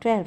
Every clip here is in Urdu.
12।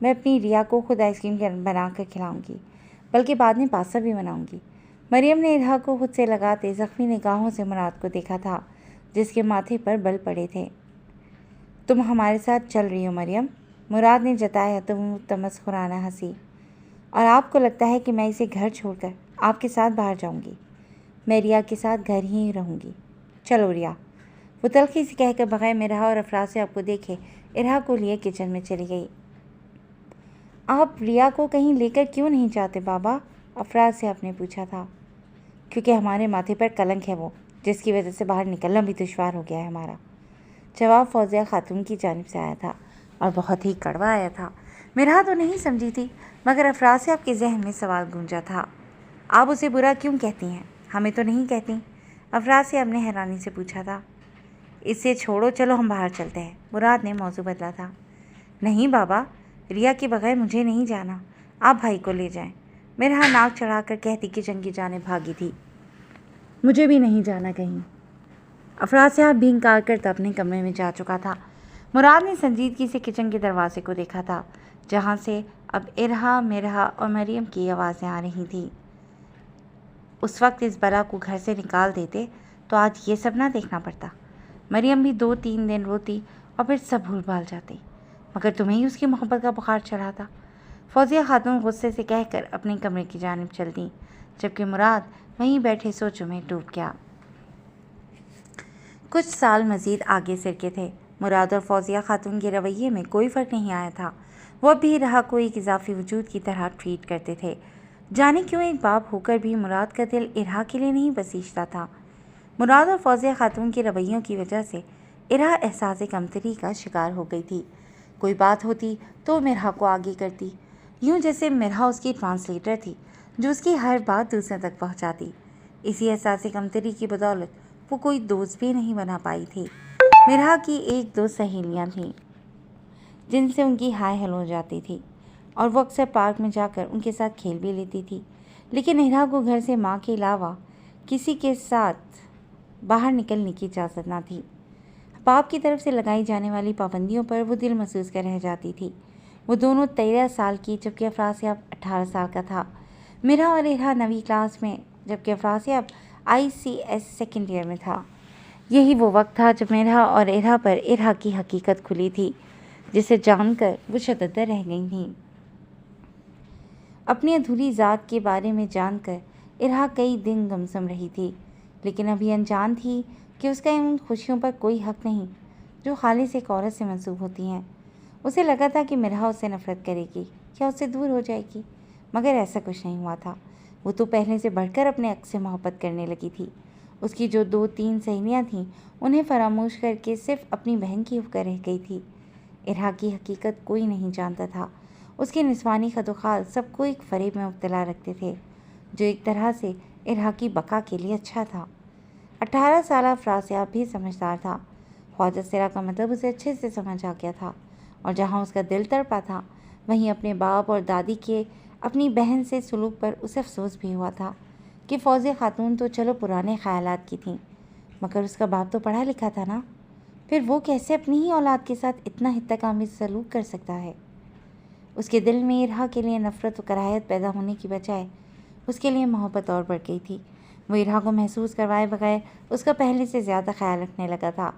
میں اپنی ریا کو خود آئس کریم بنا کر کھلاؤں گی، بلکہ بعد میں پاستا بھی بناؤں گی۔ مریم نے ارہا کو خود سے لگاتے زخمی نگاہوں سے مراد کو دیکھا تھا، جس کے ماتھے پر بل پڑے تھے۔ تم ہمارے ساتھ چل رہی ہو مریم؟ مراد نے جتایا تمسخرانہ ہنسی۔ اور آپ کو لگتا ہے کہ میں اسے گھر چھوڑ کر آپ کے ساتھ باہر جاؤں گی؟ میں ریا کے ساتھ گھر ہی رہوں گی۔ چلو ریا، وہ تلخی سے کہہ کر بغیر مرحا اور افراز سے آپ کو دیکھے ارہا کو لیے کچن میں چلی گئی۔ آپ ریا کو کہیں لے کر کیوں نہیں جاتے بابا؟ افراز سے آپ نے پوچھا تھا۔ کیونکہ ہمارے ماتھے پر کلنک ہے وہ، جس کی وجہ سے باہر نکلنا بھی دشوار ہو گیا ہے ہمارا۔ جواب فوزیہ خاتون کی جانب سے آیا تھا اور بہت ہی کڑوا آیا تھا۔ مرحا تو نہیں سمجھی تھی، مگر افراز سے آپ کے ذہن میں سوال گونجا تھا۔ آپ اسے برا کیوں کہتی ہیں؟ ہمیں تو نہیں کہتی؟ افراز سے آپ نے حیرانی سے پوچھا تھا۔ اسے چھوڑو، چلو ہم باہر چلتے ہیں، مراد نے موضوع بدلا تھا۔ نہیں بابا، ریا کے بغیر مجھے نہیں جانا، آپ بھائی کو لے جائیں۔ مرحا ناک چڑھا کر کہتی کچن کی جانب بھاگی تھی۔ مجھے بھی نہیں جانا کہیں۔ افراز سے آپ بھی انکار کرتا اپنے کمرے میں جا چکا تھا۔ مراد نے سنجیدگی سے کچن کے دروازے کو دیکھا تھا، جہاں سے اب ارہا، مرحا اور مریم کی آوازیں آ رہی تھیں۔ اس وقت اس بلا کو گھر سے نکال دیتے تو آج یہ سب نہ دیکھنا پڑتا۔ مریم بھی 2-3 دن روتی اور پھر سب بھول بھال جاتی، مگر تمہیں ہی اس کی محبت کا بخار چڑھا تھا۔ فوزیہ خاتون غصے سے کہہ کر اپنے کمرے کی جانب چل دیں، جبکہ مراد وہیں بیٹھے سوچوں میں ڈوب گیا۔ کچھ سال مزید آگے سرکے تھے۔ مراد اور فوزیہ خاتون کے رویے میں کوئی فرق نہیں آیا تھا۔ وہ اب بھی ارہا کو ایک اضافی وجود کی طرح ٹریٹ کرتے تھے۔ جانے کیوں ایک باپ ہو کر بھی مراد کا دل ارہا کے لیے نہیں بسیجتا تھا۔ مراد اور فوزیہ خاتون کے رویوں کی وجہ سے ارہا احساس کمتری کا شکار ہو گئی تھی۔ کوئی بات ہوتی تو مرحا کو آگے کرتی، یوں جیسے مرحا اس کی ٹرانسلیٹر تھی جو اس کی ہر بات دوسروں تک پہنچاتی۔ اسی احساس کمتری کی بدولت وہ کوئی دوست بھی نہیں بنا پائی تھی۔ مرحا کی 1-2 سہیلیاں تھیں جن سے ان کی ہائے ہیلو ہو جاتی تھی، اور وہ اکثر پارک میں جا کر ان کے ساتھ کھیل بھی لیتی تھی، لیکن ارہا کو گھر سے ماں کے علاوہ کسی کے ساتھ باہر نکلنے کی اجازت نہ تھی۔ باپ کی طرف سے لگائی جانے والی پابندیوں پر وہ دل محسوس کر رہ جاتی تھی۔ وہ دونوں 13 سال کی، جبکہ افراسیاب 18 سال کا تھا۔ مرحا اور ارہا 9ویں کلاس میں، جبکہ افراسیاب ICS سیکنڈ ایئر میں تھا۔ یہی وہ وقت تھا جب مرحا اور ارہا پر ارہا کی حقیقت کھلی تھی، جسے جان کر وہ شتدر رہ گئی تھیں۔ اپنی ادھوری ذات کے بارے میں جان کر ارہا کئی دن گمسم رہی تھی، لیکن ابھی انجان تھی کہ اس کا ان خوشیوں پر کوئی حق نہیں جو خالص ایک عورت سے منسوب ہوتی ہیں۔ اسے لگا تھا کہ مرحا اس سے نفرت کرے گی یا اس سے دور ہو جائے گی، مگر ایسا کچھ نہیں ہوا تھا۔ وہ تو پہلے سے بڑھ کر اپنے عکس سے محبت کرنے لگی تھی۔ اس کی جو 2-3 سہیلیاں تھیں انہیں فراموش کر کے صرف اپنی بہن کی ہوکر رہ گئی تھی۔ ارہا کی حقیقت کوئی نہیں جانتا تھا۔ اس کے نسوانی خد و خال سب کو ایک فریب میں مبتلا رکھتے تھے، جو ایک طرح سے ارہا کی بقا کے لیے اچھا تھا۔ 18 سالہ افراسیاب بھی سمجھدار تھا۔ خواجہ سرا کا مطلب اسے اچھے سے سمجھ آ گیا تھا، اور جہاں اس کا دل تڑپا تھا وہیں اپنے باپ اور دادی کے اپنی بہن سے سلوک پر اسے افسوس بھی ہوا تھا کہ فوزیہ خاتون تو چلو پرانے خیالات کی تھیں، مگر اس کا باپ تو پڑھا لکھا تھا نا، پھر وہ کیسے اپنی ہی اولاد کے ساتھ اتنا حداقامی سلوک کر سکتا ہے؟ اس کے دل میں ارہا کے لیے نفرت و کراہیت پیدا ہونے کی بجائے اس کے لیے محبت اور بڑھ گئی تھی۔ وہ ارہا کو محسوس کروائے بغیر اس کا پہلے سے زیادہ خیال رکھنے لگا تھا،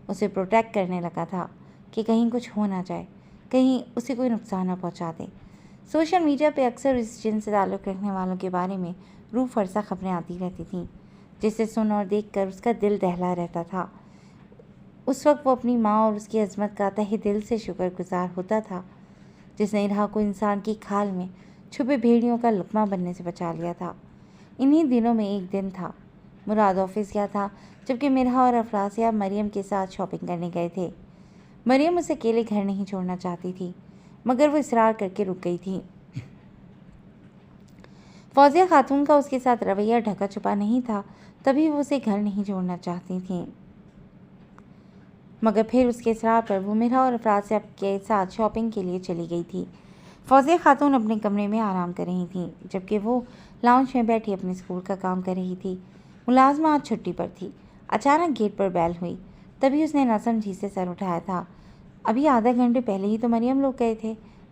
اسے پروٹیکٹ کرنے لگا تھا کہ کہیں کچھ ہو نہ جائے، کہیں اسے کوئی نقصان نہ پہنچا دے۔ سوشل میڈیا پہ اکثر اس جنس سے تعلق رکھنے والوں کے بارے میں روح فرسا خبریں آتی رہتی تھیں، جسے سن اور دیکھ کر اس کا دل دہلا رہتا تھا۔ اس وقت وہ اپنی ماں اور اس کی عظمت کا تہہ دل سے شکر گزار ہوتا تھا، جس نے ارہا کو انسان کی کھال میں چھپے بھیڑیوں کا لقمہ بننے سے بچا لیا تھا۔ انہی دنوں میں ایک دن تھا۔ مراد آفس گیا تھا، جبکہ مرحا اور افراسیاب مریم کے ساتھ شاپنگ کرنے گئے تھے۔ مریم اسے اکیلے گھر نہیں چھوڑنا چاہتی تھی، مگر وہ اصرار کر کے رک گئی تھی۔ فوزیہ خاتون کا اس کے ساتھ رویہ ڈھکا چھپا نہیں تھا، تبھی وہ اسے گھر نہیں چھوڑنا چاہتی تھیں، مگر پھر اس کے اصرار پر وہ مرحا اور افراسیاب کے ساتھ شاپنگ کے لیے چلی گئی تھی۔ فوزیہ خاتون اپنے کمرے میں آرام کر رہی تھیں، جبکہ وہ لاؤنج میں بیٹھی اپنے اسکول کا کام کر رہی تھی۔ ملازمہ آج چھٹی پر تھی۔ اچانک گیٹ پر بیل ہوئی، تبھی اس نے نہ سمجھی سے سر اٹھایا تھا۔ ابھی آدھا گھنٹے پہلے ہی تو مریم لوگ گئے تھے،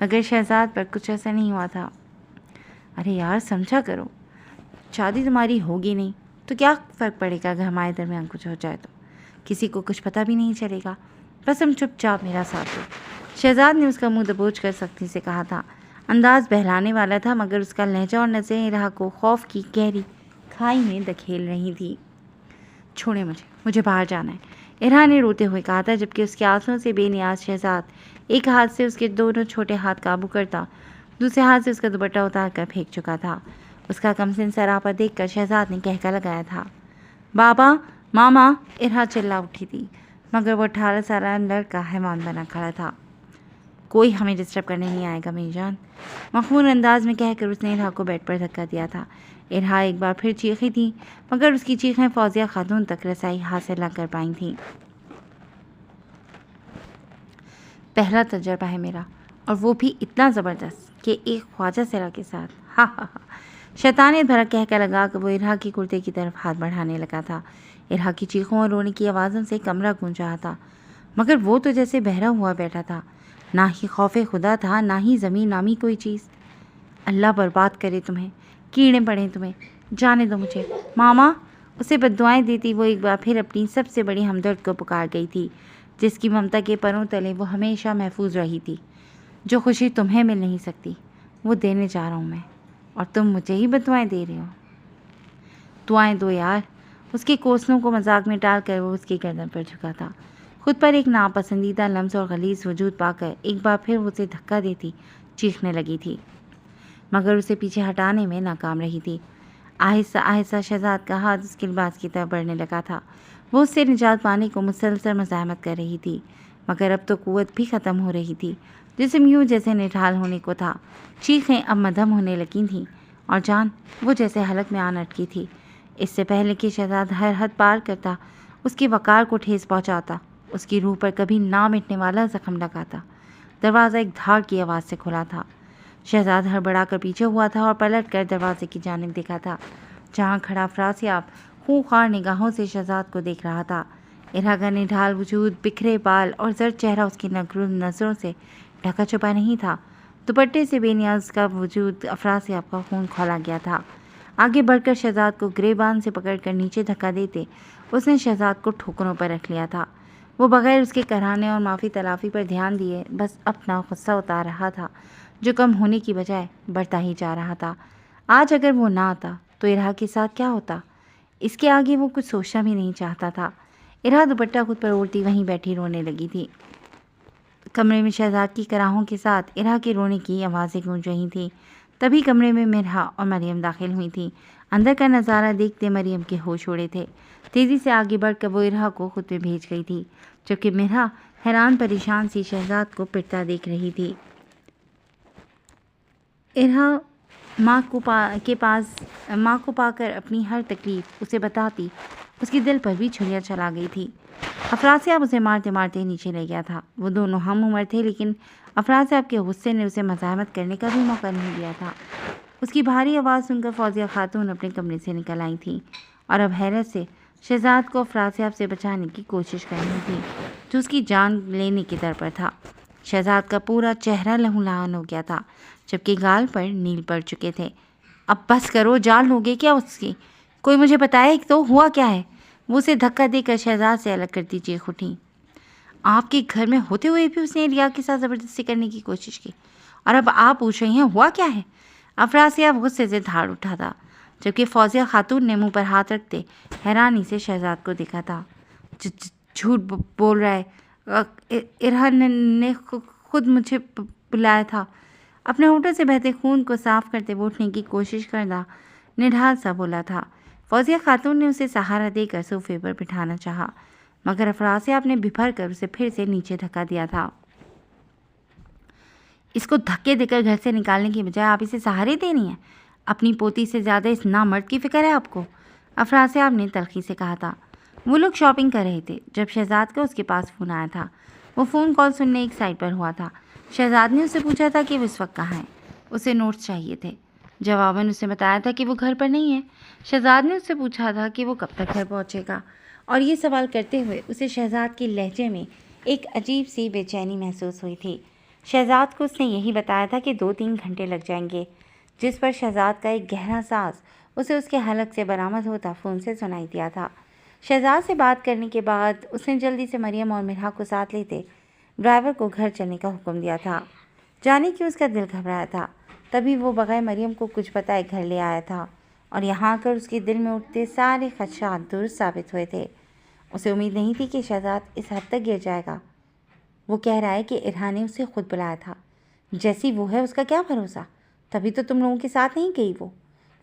مگر شہزاد پر کچھ ایسا نہیں ہوا تھا۔ ارے یار سمجھا کرو، شادی تمہاری ہوگی نہیں تو کیا فرق پڑے گا اگر ہمارے درمیان کچھ ہو جائے تو؟ کسی کو کچھ پتہ بھی نہیں چلے گا، بس تم چپ چاپ میرا ساتھ دو۔ شہزاد نے اس کا منہ دبوچ کر سختی سے کہا تھا۔ انداز بہلانے والا تھا مگر اس کا لہجہ اور نظریں ارہا کو خوف کی گہری کھائی میں دھکیل رہی تھی۔ چھوڑے مجھے باہر جانا ہے، ارہا نے روتے ہوئے کہا تھا، جبکہ اس کے آنسوؤں سے بے نیاز شہزاد ایک ہاتھ سے اس کے دونوں چھوٹے ہاتھ قابو کرتا، دوسرے ہاتھ سے اس کا دوپٹہ اتار کر پھینک چکا تھا۔ اس کا کمسن سراپا دیکھ کر شہزاد نے کہکا لگایا تھا۔ بابا، ماما، ارہا چلا اٹھی تھی مگر وہ 18 سالہ لڑکا حیوان بنا کھڑا تھا۔ کوئی ہمیں ڈسٹرب کرنے نہیں آئے گا میری جان، مخمور انداز میں کہہ کر اس نے ارہا کو بیڈ پر دھکا دیا تھا۔ ارہا ایک بار پھر چیخی تھی مگر اس کی چیخیں فوزیہ خاتون تک رسائی حاصل نہ کر پائیں تھیں۔ پہلا تجربہ ہے میرا، اور وہ بھی اتنا زبردست کہ ایک خواجہ سرا کے ساتھ۔ ہا ہا ہا، شیطانیت بھرا کہہ لگا کہ وہ ارہا کی کرتے کی طرف ہاتھ بڑھانے لگا تھا۔ ارہا کی چیخوں اور رونے کی آوازوں سے کمرہ گونج رہا تھا مگر وہ تو جیسے بہرا ہوا بیٹھا تھا، نہ ہی خوف خدا تھا نہ ہی زمین نامی کوئی چیز۔ اللہ برباد کرے تمہیں، کیڑے پڑیں تمہیں، جانے دو مجھے ماما، اسے بددعائیں دیتی وہ ایک بار پھر اپنی سب سے بڑی ہمدرد کو پکار گئی تھی، جس کی ممتا کے پروں تلے وہ ہمیشہ محفوظ رہی تھی۔ جو خوشی تمہیں مل نہیں سکتی وہ دینے جا رہا ہوں میں، اور تم مجھے ہی بددعائیں دے رہے ہو۔ دعائیں دو یار۔ اس کے کوسنوں کو مذاق میں ٹال کر وہ اس کی گردن پر جھکا تھا۔ خود پر ایک ناپسندیدہ لمس اور غلیظ وجود پا کر ایک بار پھر اسے دھکا دیتی چیخنے لگی تھی مگر اسے پیچھے ہٹانے میں ناکام رہی تھی۔ آہستہ آہستہ شہزاد کا ہاتھ اس کے لباس کی طرف بڑھنے لگا تھا۔ وہ اس سے نجات پانے کو مسلسل مزاحمت کر رہی تھی مگر اب تو قوت بھی ختم ہو رہی تھی، جسم یوں جیسے نڈھال ہونے کو تھا۔ چیخیں اب مدھم ہونے لگی تھیں اور جان وہ جیسے حلق میں آن اٹکی تھی۔ اس سے پہلے کہ شہزاد ہر حد پار کرتا، اس کے وقار کو ٹھیس پہنچاتا، اس کی روح پر کبھی نہ مٹنے والا زخم لگاتا، دروازہ ایک دھاڑ کی آواز سے کھلا تھا۔ شہزاد ہڑبڑا کر پیچھے ہوا تھا اور پلٹ کر دروازے کی جانب دیکھا تھا، جہاں کھڑا افراسیاب خونخوار نگاہوں سے شہزاد کو دیکھ رہا تھا۔ ارہا کا نڈھال وجود، بکھرے بال اور زرد چہرہ اس کی نظروں سے ڈھکا چھپا نہیں تھا۔ دوپٹے سے بے نیاز کا وجود افراسیاب کا خون کھولا گیا تھا۔ آگے بڑھ کر شہزاد کو گریبان سے پکڑ کر نیچے دھکا دیتے اس نے شہزاد کو ٹھوکروں پر رکھ لیا تھا۔ وہ بغیر اس کے کراہنے اور معافی تلافی پر دھیان دیے بس اپنا غصہ اتار رہا تھا، جو کم ہونے کی بجائے بڑھتا ہی جا رہا تھا۔ آج اگر وہ نہ آتا تو ارہا کے ساتھ کیا ہوتا، اس کے آگے وہ کچھ سوچنا بھی نہیں چاہتا تھا۔ ارہا دوپٹہ خود پر اوڑھتی وہیں بیٹھی رونے لگی تھی۔ کمرے میں شہزاد کی کراہوں کے ساتھ ارہا کے رونے کی آوازیں گونج رہی تھیں۔ تبھی کمرے میں مرحا اور مریم داخل ہوئی تھیں۔ اندر کا نظارہ دیکھتے مریم کے ہوش اڑے تھے۔ تیزی سے آگے بڑھ کر وہ ارہا کو خود پہ بھیج گئی تھی، جبکہ مرحا حیران پریشان سی شہزاد کو پٹتا دیکھ رہی تھی۔ ارہا ماں کو پا کر اپنی ہر تکلیف اسے بتاتی اس کی دل پر بھی چھریاں چلا گئی تھی۔ افراسیاب اسے مارتے مارتے نیچے لے گیا تھا۔ وہ دونوں ہم عمر تھے لیکن افراسیاب کے غصے نے اسے مزاحمت کرنے کا بھی موقع نہیں دیا تھا۔ اس کی بھاری آواز سن کر فوزیہ خاتون اپنے کمرے سے نکل آئی تھیں اور اب حیرت سے شہزاد کو افراسیاب سے بچانے کی کوشش کر رہی تھی جو اس کی جان لینے کی در پر تھا۔ شہزاد کا پورا چہرہ لہولہان ہو گیا تھا جبکہ گال پر نیل پڑ چکے تھے۔ اب بس کرو، جان لوگے کیا اس کی؟ کوئی مجھے بتائے تو ہوا کیا ہے؟ وہ اسے دھکا دے کر شہزاد سے الگ کرتی چیخ اٹھی۔ آپ کے گھر میں ہوتے ہوئے بھی اس نے ریا کے ساتھ زبردستی کرنے کی کوشش کی اور اب آپ پوچھ رہی ہیں ہوا کیا ہے؟ افراسیاب غصے سے دھاڑ اٹھا تھا جبکہ فوزیہ خاتون نے منہ پر ہاتھ رکھتے حیرانی سے شہزاد کو دیکھا تھا۔ جھوٹ بول رہا ہے، ارہا نے خود مجھے بلایا تھا۔ اپنے ہونٹوں سے بہتے خون کو صاف کرتے وہ اٹھنے کی کوشش کرنا نڈھال سا بولا تھا۔ فوزیہ خاتون نے اسے سہارا دے کر صوفے پر بٹھانا چاہا مگر افراسیاب نے بھر کر اسے پھر سے نیچے دھکا دیا تھا۔ اس کو دھکے دے کر گھر سے نکالنے کی بجائے آپ اسے سہارے دینی ہیں؟ اپنی پوتی سے زیادہ اس نامرد کی فکر ہے آپ کو، افراسیاب نے تلخی سے کہا تھا۔ وہ لوگ شاپنگ کر رہے تھے جب شہزاد کا اس کے پاس فون آیا تھا۔ وہ فون کال سننے ایک سائٹ پر ہوا تھا۔ شہزاد نے اسے پوچھا تھا کہ وہ اس وقت کہاں ہے۔ اسے نوٹس چاہیے تھے۔ جواباً اسے بتایا تھا کہ وہ گھر پر نہیں ہے۔ شہزاد نے اس سے پوچھا تھا کہ وہ کب تک گھر پہنچے گا، اور یہ سوال کرتے ہوئے اسے شہزاد کے لہجے میں ایک عجیب سی بے چینی محسوس ہوئی تھی۔ شہزاد کو اس نے یہی بتایا تھا کہ 2-3 گھنٹے لگ جائیں گے، جس پر شہزاد کا ایک گہرا ساز اسے اس کے حلق سے برآمد ہوتا فون سے سنائی دیا تھا۔ شہزاد سے بات کرنے کے بعد اس نے جلدی سے مریم اور مرحا کو ساتھ لیتے ڈرائیور کو گھر چلنے کا حکم دیا تھا۔ جانے کیوں اس کا دل گھبرایا تھا، تبھی وہ بغیر مریم کو کچھ بتائے گھر لے آیا تھا، اور یہاں آ کر اس کے دل میں اٹھتے سارے خدشات درست ثابت ہوئے تھے۔ اسے امید نہیں تھی کہ شہزاد اس حد تک گر جائے گا۔ وہ کہہ رہا ہے کہ ارحا نے اسے خود بلایا تھا، جیسی وہ ہے اس کا کیا بھروسہ، تبھی تو تم لوگوں کے ساتھ نہیں گئی وہ۔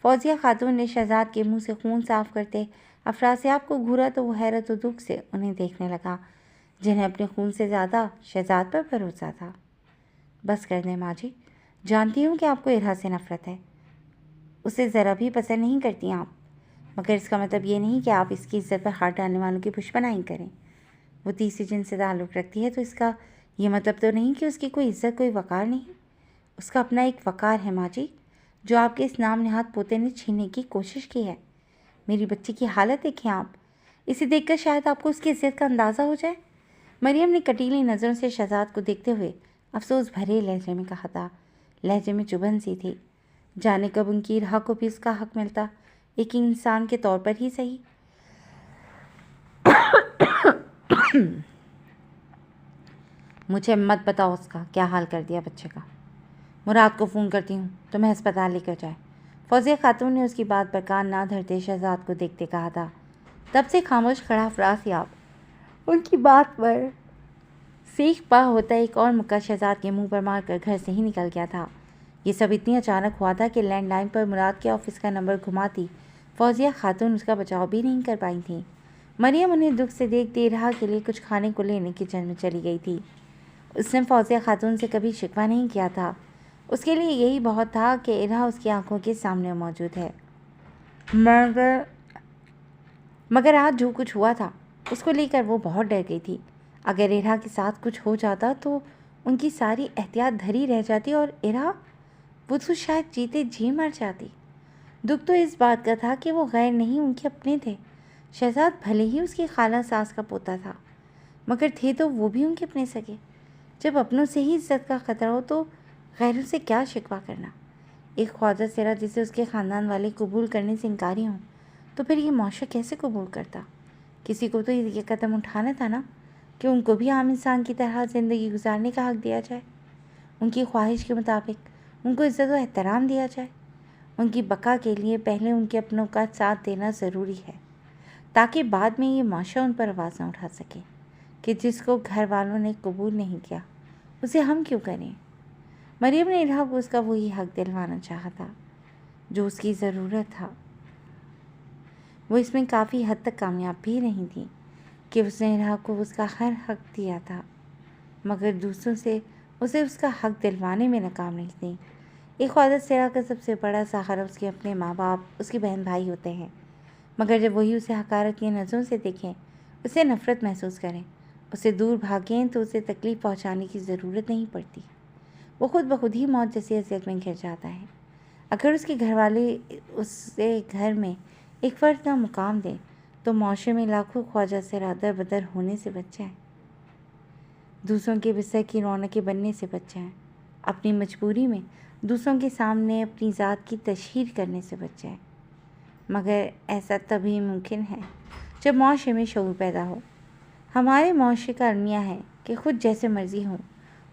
فوزیہ خاتون نے شہزاد کے منہ سے خون صاف کرتے افراسیاب کو گھورا تو وہ حیرت و دکھ سے انہیں دیکھنے لگا، جنہیں اپنے خون سے زیادہ شہزاد پر بھروسہ تھا۔ بس کر دیں ماں جی، جانتی ہوں کہ آپ کو ارحا سے نفرت ہے، اسے ذرا بھی پسند نہیں کرتی آپ، مگر اس کا مطلب یہ نہیں کہ آپ اس کی عزت پر ہاتھ ڈالنے والوں کی پشپناہی کریں۔ وہ تیسری جن سے تعلق رکھتی ہے تو اس کا یہ مطلب تو نہیں کہ اس کی کوئی عزت کوئی وقار نہیں۔ اس کا اپنا ایک وقار ہے ماں جی، جو آپ کے اس نام نہاد پوتے نے چھیننے کی کوشش کی ہے۔ میری بچی کی حالت دیکھیں آپ، اسے دیکھ کر شاید آپ کو اس کی عزت کا اندازہ ہو جائے۔ مریم نے کٹیلی نظروں سے شہزاد کو دیکھتے ہوئے افسوس بھرے لہجے میں کہا تھا، لہجے میں چبھن سی تھی، جانے کب ان کی ارحا کو بھی اس کا حق ملتا، ایک انسان کے طور پر ہی صحیح۔ مجھے مت بتاؤ اس کا کیا حال کر دیا بچے کا، مراد کو فون کرتی ہوں تمہیں ہسپتال لے کر جائے۔ فوزیہ خاتون نے اس کی بات پر کان نہ دھرتے شہزاد کو دیکھتے کہا تھا۔ تب سے خاموش کھڑا افراسیاب ان کی بات پر سیخ پا ہوتا ایک اور مکہ شہزاد کے منہ پر مار کر گھر سے ہی نکل گیا تھا۔ یہ سب اتنی اچانک ہوا تھا کہ لینڈ لائن پر مراد کے آفس کا نمبر گھماتی فوزیہ خاتون اس کا بچاؤ بھی نہیں کر پائی تھیں۔ مریم انہیں دکھ سے دیکھتی ارحا کے لیے کچھ کھانے کو لینے کچن میں چلی گئی تھی۔ اس نے فوزیہ خاتون سے کبھی شکوہ نہیں کیا تھا، اس کے لیے یہی بہت تھا کہ ارحا اس کی آنکھوں کے سامنے موجود ہے۔ مگر آج جو کچھ ہوا تھا اس کو لے کر وہ بہت ڈر گئی تھی۔ اگر ارحا کے ساتھ کچھ ہو جاتا تو ان کی ساری احتیاط دھری رہ جاتی اور ارحا وہ تو شاید جیتے جی مر جاتی۔ دکھ تو اس بات کا تھا کہ وہ غیر نہیں ان کے اپنے تھے۔ شہزاد بھلے ہی اس کی خالہ ساس کا پوتا تھا، مگر تھے تو وہ بھی ان کے اپنے سگے۔ جب اپنوں سے ہی عزت کا خطرہ ہو تو غیروں سے کیا شکوہ کرنا۔ ایک خواجہ سرا جسے اس کے خاندان والے قبول کرنے سے انکاری ہوں تو پھر یہ معاشرہ کیسے قبول کرتا؟ کسی کو تو یہ قدم اٹھانا تھا نا کہ ان کو بھی عام انسان کی طرح زندگی گزارنے کا حق دیا جائے، ان کی خواہش کے مطابق ان کو عزت و احترام دیا جائے۔ ان کی بقا کے لیے پہلے ان کے اپنوں کا ساتھ دینا ضروری ہے، تاکہ بعد میں یہ معاشرہ ان پر آواز نہ اٹھا سکے کہ جس کو گھر والوں نے قبول نہیں کیا اسے ہم کیوں کریں۔ مریم نے ارحا کو اس کا وہی حق دلوانا چاہا تھا جو اس کی ضرورت تھا۔ وہ اس میں کافی حد تک کامیاب بھی نہیں تھی کہ اس نے ارحا کو اس کا ہر حق دیا تھا، مگر دوسروں سے اسے اس کا حق دلوانے میں ناکام نہیں تھی۔ ایک خواجہ سرا کا سب سے بڑا سہارا اس کے اپنے ماں باپ، اس کے بہن بھائی ہوتے ہیں، مگر جب وہی اسے حقارت کی نظروں سے دیکھیں، اسے نفرت محسوس کریں، اسے دور بھاگیں تو اسے تکلیف پہنچانے کی ضرورت نہیں پڑتی، وہ خود بخود ہی موت جیسی اذیت میں گر جاتا ہے۔ اگر اس کے گھر والے اسے گھر میں ایک فرد کا مقام دیں تو معاشرے میں لاکھوں خواجہ سرا در بدر ہونے سے بچ جائیں، دوسروں کے بستر کی رونقیں بننے سے بچ جائیں، اپنی مجبوری میں دوسروں کے سامنے اپنی ذات کی تشہیر کرنے سے بچ جائیں۔ مگر ایسا تبھی ممکن ہے جب معاشرے میں شعور پیدا ہو۔ ہمارے معاشرے کا المیہ ہے کہ خود جیسے مرضی ہوں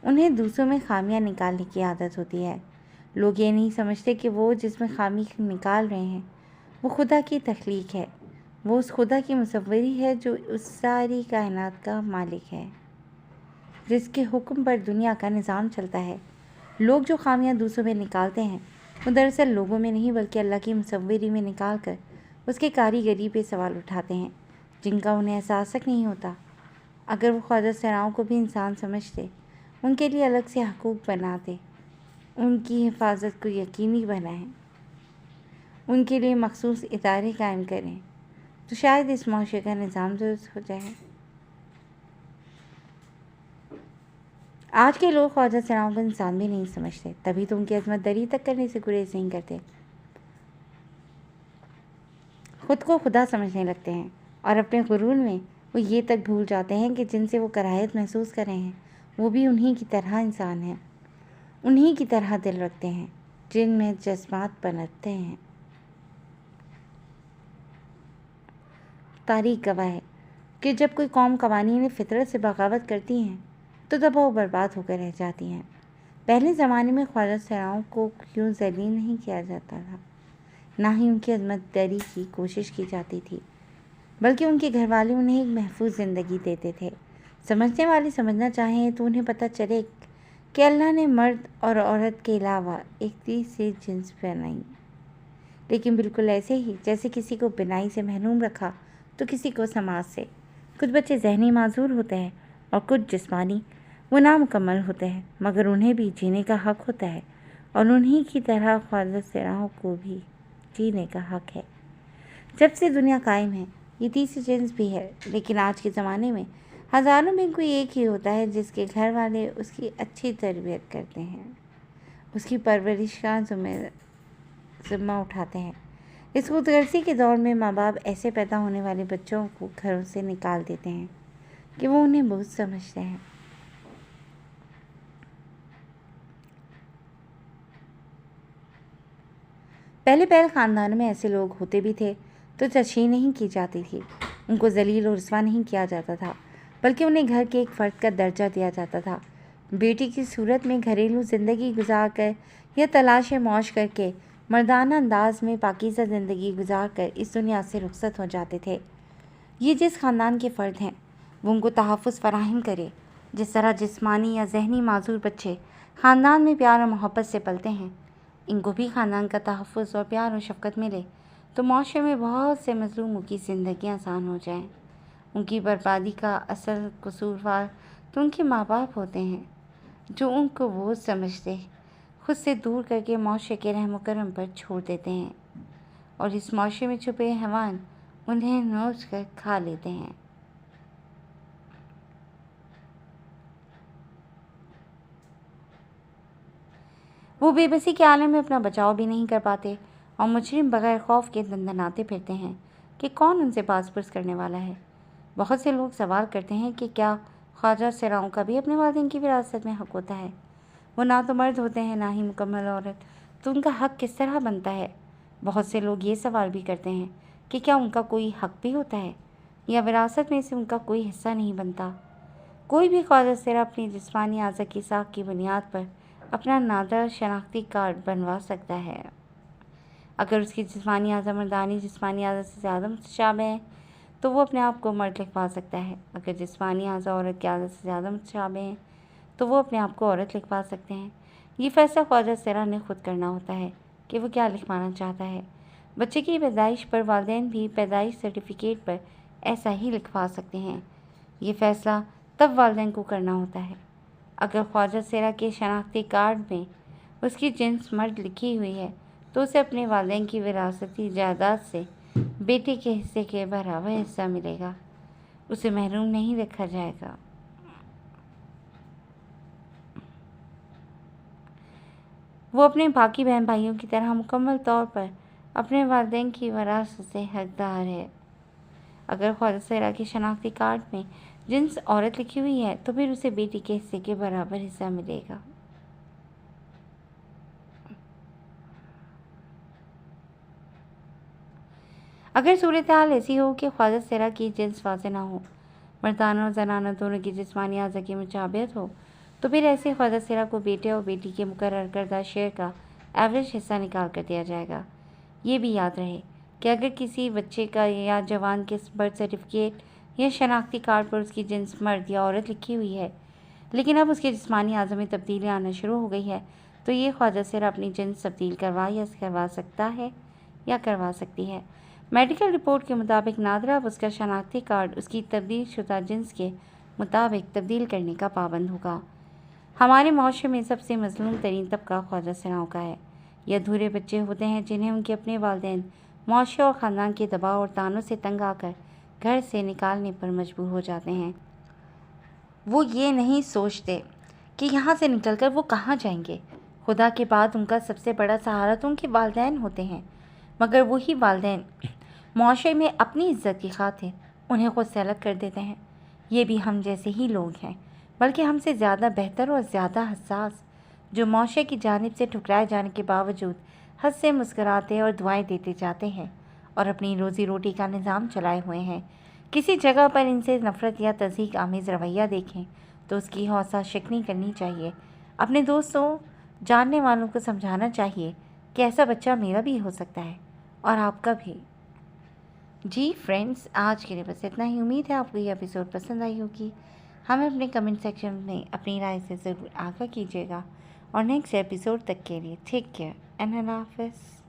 انہیں دوسروں میں خامیاں نکالنے کی عادت ہوتی ہے۔ لوگ یہ نہیں سمجھتے کہ وہ جس میں خامی نکال رہے ہیں وہ خدا کی تخلیق ہے، وہ اس خدا کی مصوری ہے جو اس ساری کائنات کا مالک ہے، جس کے حکم پر دنیا کا نظام چلتا ہے۔ لوگ جو خامیاں دوسروں میں نکالتے ہیں وہ دراصل لوگوں میں نہیں بلکہ اللہ کی مصوری میں نکال کر اس کے کاریگری پہ سوال اٹھاتے ہیں، جن کا انہیں احساس تک نہیں ہوتا۔ اگر وہ خواجہ سراؤں کو بھی انسان سمجھتے، ان کے لیے الگ سے حقوق بناتے، ان کی حفاظت کو یقینی بنائیں، ان کے لیے مخصوص ادارے قائم کریں، تو شاید اس معاشرے کا نظام درست ہو جائے۔ آج کے لوگ خواجہ سراؤں کو انسان بھی نہیں سمجھتے، تبھی تو ان کی عظمت دری تک کرنے سے گریز نہیں کرتے، خود کو خدا سمجھنے لگتے ہیں، اور اپنے غرور میں وہ یہ تک بھول جاتے ہیں کہ جن سے وہ کراہیت محسوس کر رہے ہیں وہ بھی انہی کی طرح انسان ہیں، انہی کی طرح دل رکھتے ہیں جن میں جذبات پنپتے ہیں۔ تاریخ گواہ ہے کہ جب کوئی قوم قوانین فطرت سے بغاوت کرتی ہیں تو تباہ و برباد ہو کر رہ جاتی ہیں۔ پہلے زمانے میں خواجہ سراؤں کو کیوں ذلیل نہیں کیا جاتا تھا، نہ ہی ان کی عظمت دری کی کوشش کی جاتی تھی، بلکہ ان کے گھر والے انہیں ایک محفوظ زندگی دیتے تھے۔ سمجھنے والے سمجھنا چاہیں تو انہیں پتہ چلے کہ اللہ نے مرد اور عورت کے علاوہ ایک تیسری جنس بنائی، لیکن بالکل ایسے ہی جیسے کسی کو بنائی سے محروم رکھا تو کسی کو سماج سے۔ کچھ بچے ذہنی معذور ہوتے ہیں اور کچھ جسمانی، وہ نامکمل ہوتے ہیں، مگر انہیں بھی جینے کا حق ہوتا ہے، اور انہی کی طرح خواجہ سراؤں کو بھی جینے کا حق ہے۔ جب سے دنیا قائم ہے یہ تیسری جنس بھی ہے، لیکن آج کے زمانے میں ہزاروں میں کوئی ایک ہی ہوتا ہے جس کے گھر والے اس کی اچھی تربیت کرتے ہیں، اس کی پرورش کا ذمہ اٹھاتے ہیں۔ اس خود غرضی کے دور میں ماں باپ ایسے پیدا ہونے والے بچوں کو گھروں سے نکال دیتے ہیں کہ وہ انہیں بہت سمجھتے ہیں۔ پہلے خاندانوں میں ایسے لوگ ہوتے بھی تھے تو تشہیر نہیں کی جاتی تھی، ان کو ذلیل اور رسوا نہیں کیا جاتا تھا، بلکہ انہیں گھر کے ایک فرد کا درجہ دیا جاتا تھا۔ بیٹی کی صورت میں گھریلو زندگی گزار کر یا تلاش معاش کر کے مردانہ انداز میں پاکیزہ زندگی گزار کر اس دنیا سے رخصت ہو جاتے تھے۔ یہ جس خاندان کے فرد ہیں وہ ان کو تحفظ فراہم کرے۔ جس طرح جسمانی یا ذہنی معذور بچے خاندان میں پیار اور محبت سے پلتے ہیں، ان کو بھی خاندان کا تحفظ اور پیار و شفقت ملے تو معاشرے میں بہت سے مظلوموں کی زندگیاں آسان ہو جائیں۔ ان کی بربادی کا اصل قصوروار تو ان کے ماں باپ ہوتے ہیں، جو ان کو بوجھ سمجھتے خود سے دور کر کے معاشرے کے رحم و کرم پر چھوڑ دیتے ہیں، اور اس معاشرے میں چھپے حیوان انہیں نوچ کر کھا لیتے ہیں۔ وہ بے بسی کے عالم میں اپنا بچاؤ بھی نہیں کر پاتے اور مجرم بغیر خوف کے دندناتے پھرتے ہیں کہ کون ان سے پاس پرس کرنے والا ہے۔ بہت سے لوگ سوال کرتے ہیں کہ کیا خواجہ سراؤں کا بھی اپنے والدین کی وراثت میں حق ہوتا ہے؟ وہ نہ تو مرد ہوتے ہیں نہ ہی مکمل عورت، تو ان کا حق کس طرح بنتا ہے؟ بہت سے لوگ یہ سوال بھی کرتے ہیں کہ کیا ان کا کوئی حق بھی ہوتا ہے یا وراثت میں سے ان کا کوئی حصہ نہیں بنتا؟ کوئی بھی خواجہ سرا اپنی جسمانی اعضاء کی ساکھ کی بنیاد پر اپنا نادر شناختی کارڈ بنوا سکتا ہے۔ اگر اس کی جسمانی اعضاء مردانی جسمانی اعضاء سے زیادہ متشابہ ہیں تو وہ اپنے آپ کو مرد لکھوا سکتا ہے، اگر جسمانی اعضاء عورت کے اعضاء سے زیادہ متشابہ ہیں تو وہ اپنے آپ کو عورت لکھوا سکتے ہیں۔ یہ فیصلہ خواجہ سرا نے خود کرنا ہوتا ہے کہ وہ کیا لکھوانا چاہتا ہے۔ بچے کی پیدائش پر والدین بھی پیدائش سرٹیفکیٹ پر ایسا ہی لکھوا سکتے ہیں۔ یہ فیصلہ تب والدین کو کرنا ہوتا ہے۔ اگر خواجہ سرا کے شناختی کارڈ میں اس کی جنس مرد لکھی ہوئی ہے تو اسے اپنے والدین کی وراثتی جائیداد سے بیٹے کے حصے کے برابر حصہ ملے گا، اسے محروم نہیں رکھا جائے گا۔ وہ اپنے باقی بہن بھائیوں کی طرح مکمل طور پر اپنے والدین کی وراثت سے حقدار ہے۔ اگر خواجہ سرا کے شناختی کارڈ میں جنس عورت لکھی ہوئی ہے تو پھر اسے بیٹی کے حصے کے برابر حصہ ملے گا۔ اگر صورتحال ایسی ہو کہ خواجہ سرا کی جنس واضح نہ ہو، مردانہ اور زنانہ دونوں کی جسمانی اعضاء کی مشابہت ہو، تو پھر ایسے خواجہ سرا کو بیٹے اور بیٹی کے مقرر کردہ شیئر کا ایوریج حصہ نکال کر دیا جائے گا۔ یہ بھی یاد رہے کہ اگر کسی بچے کا یا جوان کے برتھ سرٹیفکیٹ یا شناختی کارڈ پر اس کی جنس مرد یا عورت لکھی ہوئی ہے، لیکن اب اس کے جسمانی اعضاء میں تبدیلی آنا شروع ہو گئی ہے، تو یہ خواجہ سرا اپنی جنس تبدیل کروا سکتا ہے یا کروا سکتی ہے۔ میڈیکل رپورٹ کے مطابق نادرا اب اس کا شناختی کارڈ اس کی تبدیل شدہ جنس کے مطابق تبدیل کرنے کا پابند ہوگا۔ ہمارے معاشرے میں سب سے مظلوم ترین طبقہ خواجہ سراؤں کا ہے۔ یہ ادھورے بچے ہوتے ہیں جنہیں ان کے اپنے والدین معاشرے اور خاندان کے دباؤ اور طعنوں سے تنگ آ کر گھر سے نکالنے پر مجبور ہو جاتے ہیں۔ وہ یہ نہیں سوچتے کہ یہاں سے نکل کر وہ کہاں جائیں گے۔ خدا کے بعد ان کا سب سے بڑا سہارا تو ان کے والدین ہوتے ہیں، مگر وہی والدین معاشرے میں اپنی عزت کی خاطر انہیں خود سے الگ کر دیتے ہیں۔ یہ بھی ہم جیسے ہی لوگ ہیں، بلکہ ہم سے زیادہ بہتر اور زیادہ حساس، جو معاشرے کی جانب سے ٹھکرائے جانے کے باوجود حد سے مسکراتے اور دعائیں دیتے جاتے ہیں اور اپنی روزی روٹی کا نظام چلائے ہوئے ہیں۔ کسی جگہ پر ان سے نفرت یا تضحیک آمیز رویہ دیکھیں تو اس کی حوصلہ شکنی کرنی چاہیے۔ اپنے دوستوں، جاننے والوں کو سمجھانا چاہیے کہ ایسا بچہ میرا بھی ہو سکتا ہے اور آپ کا بھی۔ جی فرینڈز، آج کے لیے بس اتنا ہی۔ امید ہے آپ کو یہ ایپیسوڈ پسند آئی ہوگی۔ ہمیں اپنے کمنٹ سیکشن میں اپنی رائے سے ضرور آگاہ کیجیے گا، اور نیکسٹ ایپیسوڈ تک کے لیے ٹیک کیئر اینڈ اللہ حافظ۔